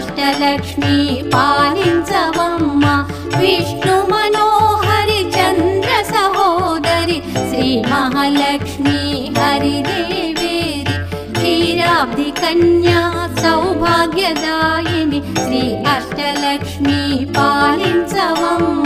Ashtalakshmi पालिंचवम्म Vishnu मनोहरि Chandra सहोदरि Shri Mahalakshmi हरिदेवेरि क्षीराब्धि Kanya सौभाग्यदायिनि Shri Ashtalakshmi पालिंचवम्म